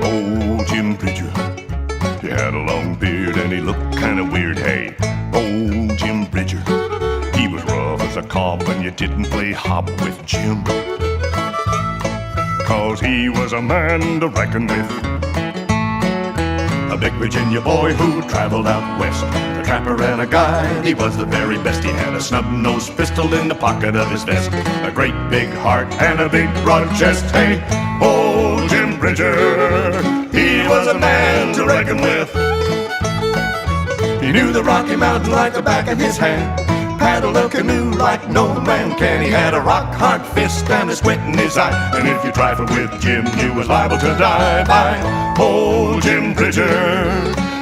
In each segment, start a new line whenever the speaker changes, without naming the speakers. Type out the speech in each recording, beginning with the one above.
Old Jim Bridger, he had a long beard and he looked kind of weird. Hey, old Jim Bridger, he was rough as a cob and you didn't play hob with Jim, 'cause he was a man to reckon with. A big Virginia boy who traveled out west, a trapper and a guide, he was the very best. He had a snub-nosed pistol in the pocket of his vest, a great big heart and a big broad chest. Hey, old Jim Bridger, he was a man to reckon with. He knew the Rocky Mountain like the back of his hand, paddled a canoe like no man can. He had a rock-hard fist and a squint in his eye, and if you trifled with Jim, you was liable to die. By old Jim Bridger,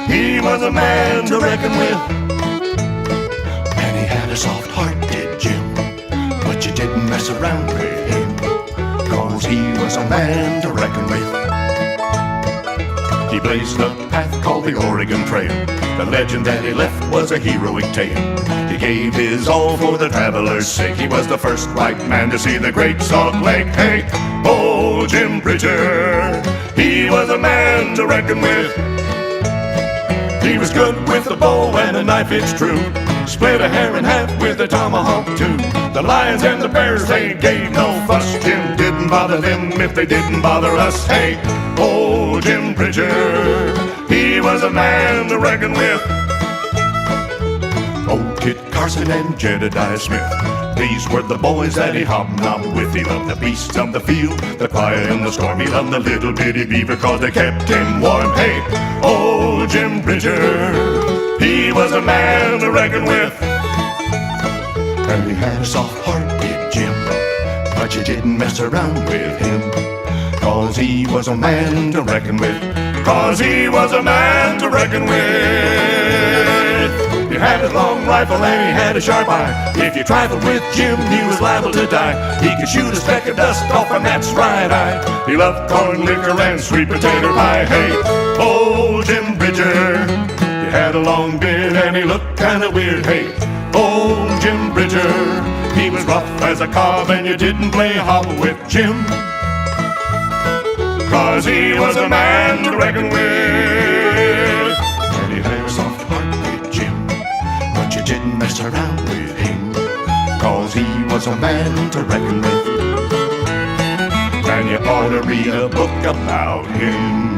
he was a man to reckon with. And he had a soft heart, did Jim, but you didn't mess around with him, 'cause he was a man to reckon with. He blazed a path called the Oregon Trail. The legend that he left was a heroic tale. He gave his all for the traveler's sake. He was the first white man to see the Great Salt Lake. Hey, old Jim Bridger, he was a man to reckon with. He was good with a bow and a knife, it's true. Split a hair in half with a tomahawk too. The lions and the bears, they gave no fuss. Jim didn't bother them if they didn't bother us. Hey, old Jim Bridger, he was a man to reckon with. Old Kit Carson and Jedediah Smith, these were the boys that he hobnobbed with. He loved the beasts of the field, the quiet and the storm. He loved the little bitty beaver 'cause they kept him warm. Hey, old Jim Bridger, he was a man to reckon with. And he had a soft heart, did Jim, but you didn't mess around with him, 'cause he was a man to reckon with. 'Cause he was a man to reckon with. He had a long rifle and he had a sharp eye. If you trifled with Jim, he was liable to die. He could shoot a speck of dust off, and that's right. He loved corn liquor and sweet potato pie. Hey, old Jim Bridger, he had a long beard and he looked kind of weird. Hey, old Jim Bridger, he was rough as a cob and you didn't play hob with Jim, 'cause he was a man to reckon with. And he had a soft heart, did Jim, but you didn't mess around with him, 'cause he was a man to reckon with. And you ought to read a book about him.